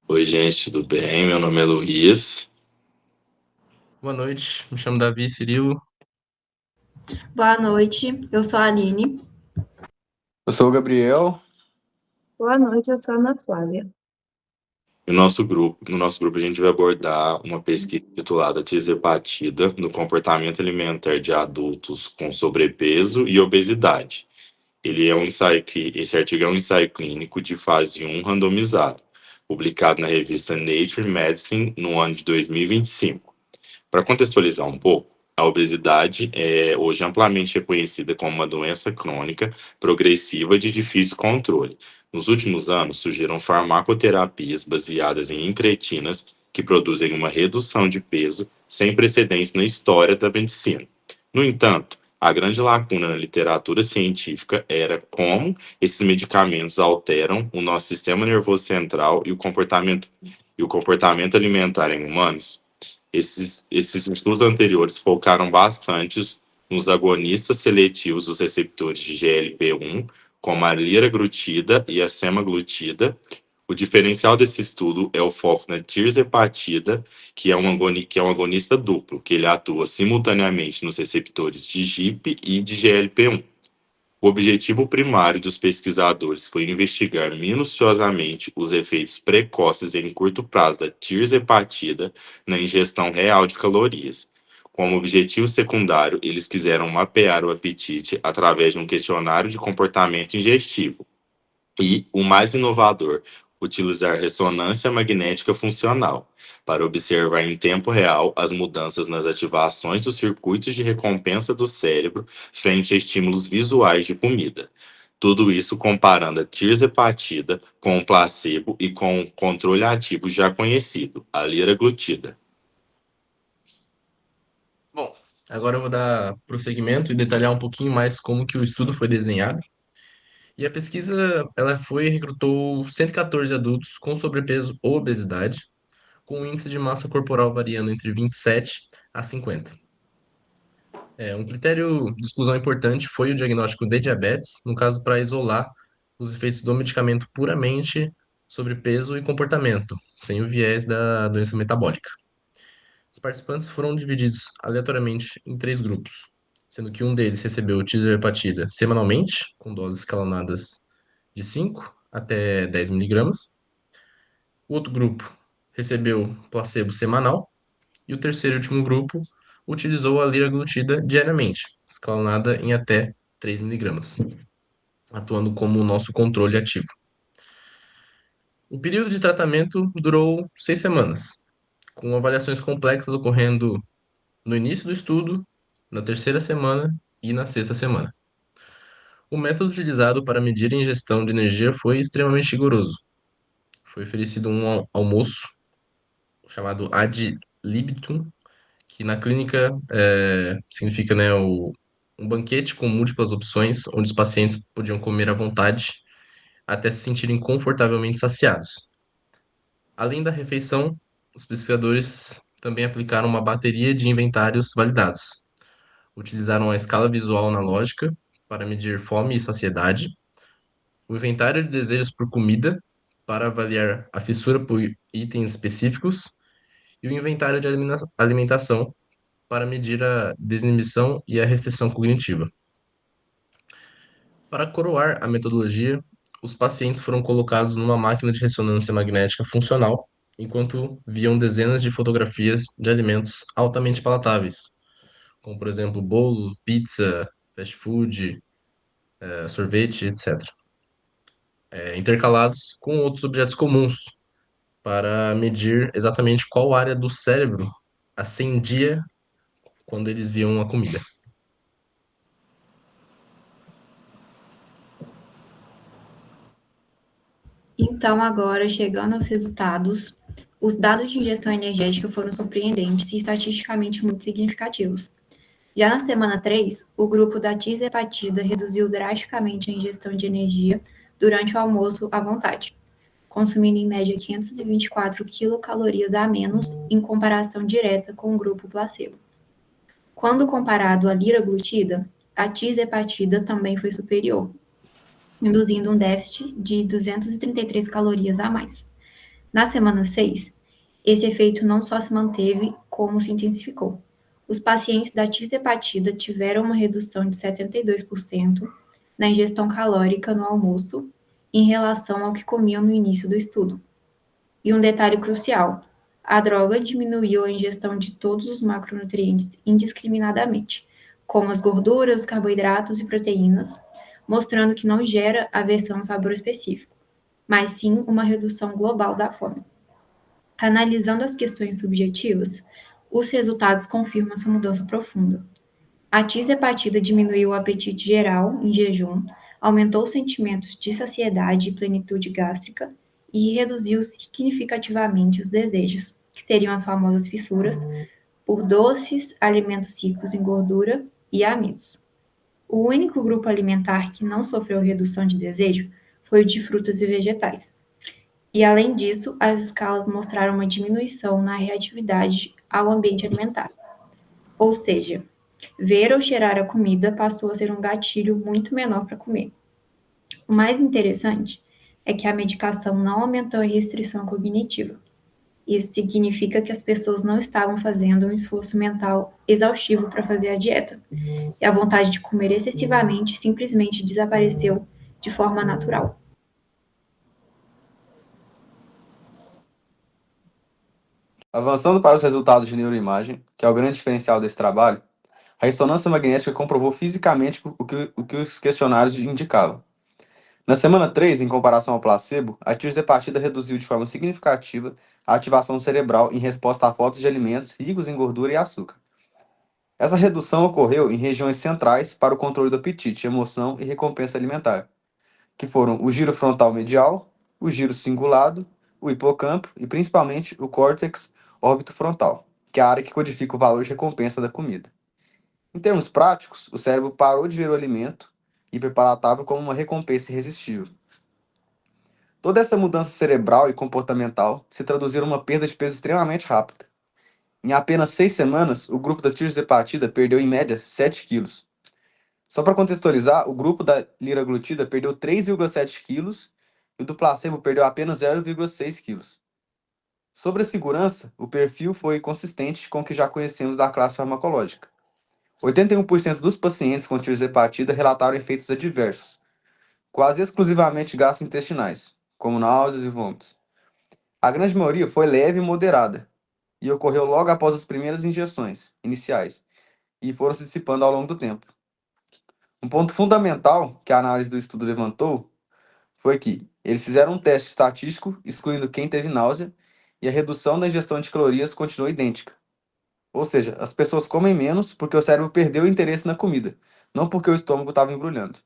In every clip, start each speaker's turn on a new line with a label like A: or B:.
A: Oi, gente, tudo bem? Meu nome é Luiz.
B: Boa noite, me chamo Davi Cirilo.
C: Boa noite, eu sou a Aline.
D: Eu sou o Gabriel.
E: Boa noite, eu sou a Ana Flávia.
A: No nosso grupo, a gente vai abordar uma pesquisa titulada Tisepatida no comportamento alimentar de adultos com sobrepeso e obesidade. Esse artigo é um ensaio clínico de fase 1 randomizado, publicado na revista Nature Medicine no ano de 2025. Para contextualizar um pouco, a obesidade é hoje amplamente reconhecida como uma doença crônica progressiva de difícil controle. Nos últimos anos, surgiram farmacoterapias baseadas em incretinas que produzem uma redução de peso sem precedentes na história da medicina. No entanto, a grande lacuna na literatura científica era como esses medicamentos alteram o nosso sistema nervoso central e o comportamento alimentar em humanos. Esses estudos anteriores focaram bastante nos agonistas seletivos dos receptores de GLP-1, como a liraglutida e a semaglutida. O diferencial desse estudo é o foco na tirzepatida, que é um agonista duplo, que ele atua simultaneamente nos receptores de GIP e de GLP-1. O objetivo primário dos pesquisadores foi investigar minuciosamente os efeitos precoces em curto prazo da tirzepatida na ingestão real de calorias. Como objetivo secundário, eles quiseram mapear o apetite através de um questionário de comportamento ingestivo. E, o mais inovador, utilizar ressonância magnética funcional para observar em tempo real as mudanças nas ativações dos circuitos de recompensa do cérebro frente a estímulos visuais de comida. Tudo isso comparando a tirzepatida com o placebo e com o controle ativo já conhecido, a liraglutida.
B: Bom, agora eu vou dar prosseguimento e detalhar um pouquinho mais como que o estudo foi desenhado. E a pesquisa, recrutou 114 adultos com sobrepeso ou obesidade, com um índice de massa corporal variando entre 27 a 50. Um critério de exclusão importante foi o diagnóstico de diabetes, no caso para isolar os efeitos do medicamento puramente sobre peso e comportamento, sem o viés da doença metabólica. Os participantes foram divididos aleatoriamente em três grupos, sendo que um deles recebeu tirzepatida semanalmente, com doses escalonadas de 5 até 10 miligramas. O outro grupo recebeu placebo semanal. E o terceiro e último grupo utilizou a liraglutida diariamente, escalonada em até 3 miligramas, atuando como o nosso controle ativo. O período de tratamento durou 6 semanas, com avaliações complexas ocorrendo no início do estudo, na terceira semana e na sexta semana. O método utilizado para medir a ingestão de energia foi extremamente rigoroso. Foi oferecido um almoço chamado ad libitum, que na clínica significa, né, um banquete com múltiplas opções, onde os pacientes podiam comer à vontade até se sentirem confortavelmente saciados. Além da refeição, os pesquisadores também aplicaram uma bateria de inventários validados. Utilizaram a escala visual analógica para medir fome e saciedade, o inventário de desejos por comida para avaliar a fissura por itens específicos e o inventário de alimentação para medir a desinibição e a restrição cognitiva. Para coroar a metodologia, os pacientes foram colocados numa máquina de ressonância magnética funcional, enquanto viam dezenas de fotografias de alimentos altamente palatáveis, como por exemplo bolo, pizza, fast food, sorvete, etc., intercalados com outros objetos comuns, para medir exatamente qual área do cérebro acendia quando eles viam a comida.
C: Então, agora, chegando aos resultados, os dados de ingestão energética foram surpreendentes e estatisticamente muito significativos. Já na semana 3, o grupo da tirzepatida reduziu drasticamente a ingestão de energia durante o almoço à vontade, consumindo em média 524 quilocalorias a menos em comparação direta com o grupo placebo. Quando comparado à liraglutida, a tirzepatida também foi superior. induzindo um déficit de 233 calorias a mais. Na semana 6, esse efeito não só se manteve, como se intensificou. Os pacientes da tirzepatida tiveram uma redução de 72% na ingestão calórica no almoço em relação ao que comiam no início do estudo. E um detalhe crucial: a droga diminuiu a ingestão de todos os macronutrientes indiscriminadamente, como as gorduras, carboidratos e proteínas, mostrando que não gera aversão ao sabor específico, mas sim uma redução global da fome. Analisando as questões subjetivas, os resultados confirmam essa mudança profunda. A tirzepatida diminuiu o apetite geral em jejum, aumentou os sentimentos de saciedade e plenitude gástrica e reduziu significativamente os desejos, que seriam as famosas fissuras, por doces, alimentos ricos em gordura e amidos. O único grupo alimentar que não sofreu redução de desejo foi o de frutas e vegetais. E, além disso, as escalas mostraram uma diminuição na reatividade ao ambiente alimentar. Ou seja, ver ou cheirar a comida passou a ser um gatilho muito menor para comer. O mais interessante é que a medicação não aumentou a restrição cognitiva. Isso significa que as pessoas não estavam fazendo um esforço mental exaustivo para fazer a dieta. E a vontade de comer excessivamente simplesmente desapareceu de forma natural.
D: Avançando para os resultados de neuroimagem, que é o grande diferencial desse trabalho, a ressonância magnética comprovou fisicamente o que os questionários indicavam. Na semana 3, em comparação ao placebo, a tirzepatida reduziu de forma significativa a ativação cerebral em resposta a fotos de alimentos ricos em gordura e açúcar. Essa redução ocorreu em regiões centrais para o controle do apetite, emoção e recompensa alimentar, que foram o giro frontal medial, o giro cingulado, o hipocampo e principalmente o córtex órbito-frontal, que é a área que codifica o valor de recompensa da comida. Em termos práticos, o cérebro parou de ver o alimento hiperpalatável como uma recompensa irresistível. Toda essa mudança cerebral e comportamental se traduziu numa perda de peso extremamente rápida. Em apenas 6 semanas, o grupo da tirzepatida perdeu em média 7 quilos. Só para contextualizar, o grupo da liraglutida perdeu 3,7 quilos e o do placebo perdeu apenas 0,6 quilos. Sobre a segurança, o perfil foi consistente com o que já conhecemos da classe farmacológica. 81% dos pacientes com tirzepatida relataram efeitos adversos, quase exclusivamente gastrointestinais, como náuseas e vômitos. A grande maioria foi leve e moderada, e ocorreu logo após as primeiras injeções iniciais, e foram se dissipando ao longo do tempo. Um ponto fundamental que a análise do estudo levantou foi que eles fizeram um teste estatístico excluindo quem teve náusea e a redução da ingestão de calorias continuou idêntica. Ou seja, as pessoas comem menos porque o cérebro perdeu o interesse na comida, não porque o estômago estava embrulhando.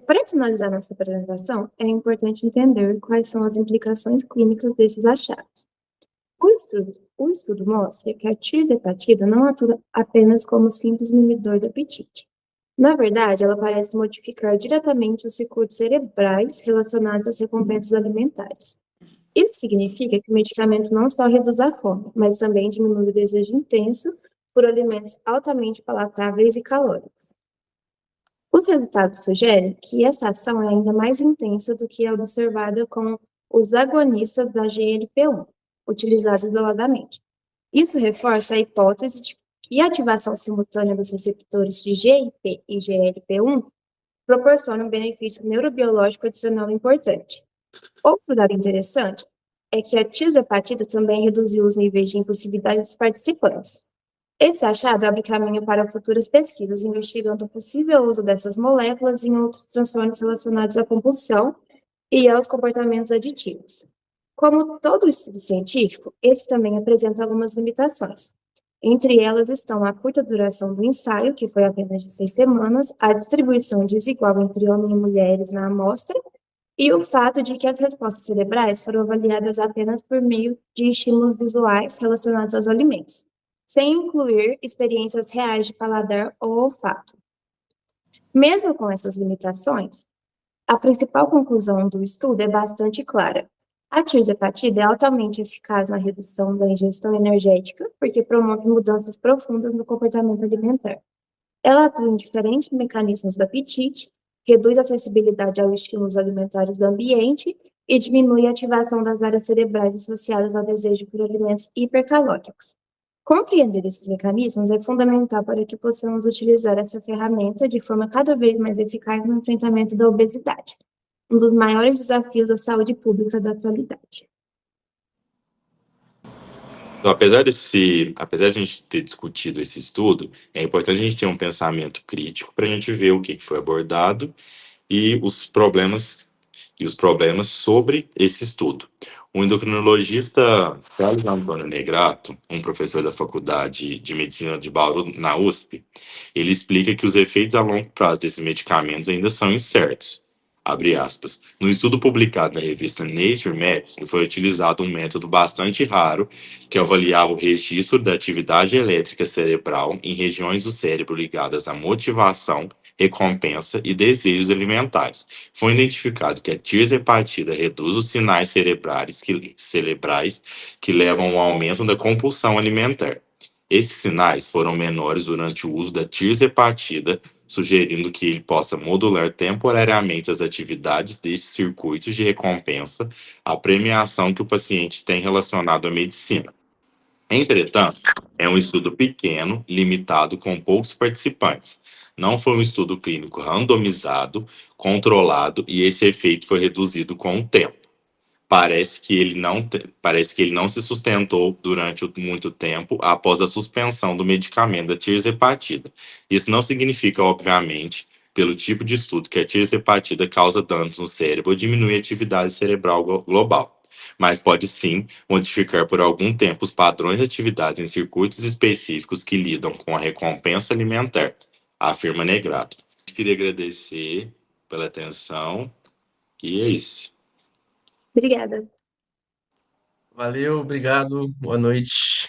E: Para finalizar nossa apresentação, é importante entender quais são as implicações clínicas desses achados. O estudo mostra que a tirzepatida não atua apenas como simples inibidor do apetite. Na verdade, ela parece modificar diretamente os circuitos cerebrais relacionados às recompensas alimentares. Isso significa que o medicamento não só reduz a fome, mas também diminui o desejo intenso por alimentos altamente palatáveis e calóricos. Os resultados sugerem que essa ação é ainda mais intensa do que é observada com os agonistas da GLP-1, utilizados isoladamente. Isso reforça a hipótese de que a ativação simultânea dos receptores de GIP e GLP-1 proporciona um benefício neurobiológico adicional importante. Outro dado interessante é que a tirzepatida também reduziu os níveis de impulsividade dos participantes. Esse achado abre caminho para futuras pesquisas investigando o possível uso dessas moléculas em outros transtornos relacionados à compulsão e aos comportamentos aditivos. Como todo estudo científico, esse também apresenta algumas limitações. Entre elas estão a curta duração do ensaio, que foi apenas de 6 semanas, a distribuição desigual entre homens e mulheres na amostra, e o fato de que as respostas cerebrais foram avaliadas apenas por meio de estímulos visuais relacionados aos alimentos, sem incluir experiências reais de paladar ou olfato. Mesmo com essas limitações, a principal conclusão do estudo é bastante clara. A tirzepatida é altamente eficaz na redução da ingestão energética, porque promove mudanças profundas no comportamento alimentar. Ela atua em diferentes mecanismos do apetite, reduz a sensibilidade aos estímulos alimentares do ambiente e diminui a ativação das áreas cerebrais associadas ao desejo por alimentos hipercalóricos. Compreender esses mecanismos é fundamental para que possamos utilizar essa ferramenta de forma cada vez mais eficaz no enfrentamento da obesidade, um dos maiores desafios da saúde pública da atualidade.
A: Então, apesar de a gente ter discutido esse estudo, é importante a gente ter um pensamento crítico para a gente ver o que foi abordado e os problemas sobre esse estudo. O endocrinologista Carlos Antônio Negrato, um professor da Faculdade de Medicina de Bauru, na USP, ele explica que os efeitos a longo prazo desses medicamentos ainda são incertos. Abre aspas. No estudo publicado na revista Nature Medicine, foi utilizado um método bastante raro que avaliava o registro da atividade elétrica cerebral em regiões do cérebro ligadas à motivação, recompensa e desejos alimentares. Foi identificado que a tirzepatida reduz os sinais cerebrais que levam ao aumento da compulsão alimentar. Esses sinais foram menores durante o uso da tirzepatida, sugerindo que ele possa modular temporariamente as atividades destes circuitos de recompensa, a premiação que o paciente tem relacionado à medicina. Entretanto, é um estudo pequeno, limitado, com poucos participantes. Não foi um estudo clínico randomizado, controlado, e esse efeito foi reduzido com o tempo. Parece que ele não se sustentou durante muito tempo após a suspensão do medicamento da tirzepatida. Isso não significa, obviamente, pelo tipo de estudo, que a tirzepatida causa danos no cérebro ou diminui a atividade cerebral global, mas pode sim modificar por algum tempo os padrões de atividade em circuitos específicos que lidam com a recompensa alimentar, afirma Negrato. Queria agradecer pela atenção e é isso.
E: Obrigada.
B: Valeu, obrigado, boa noite.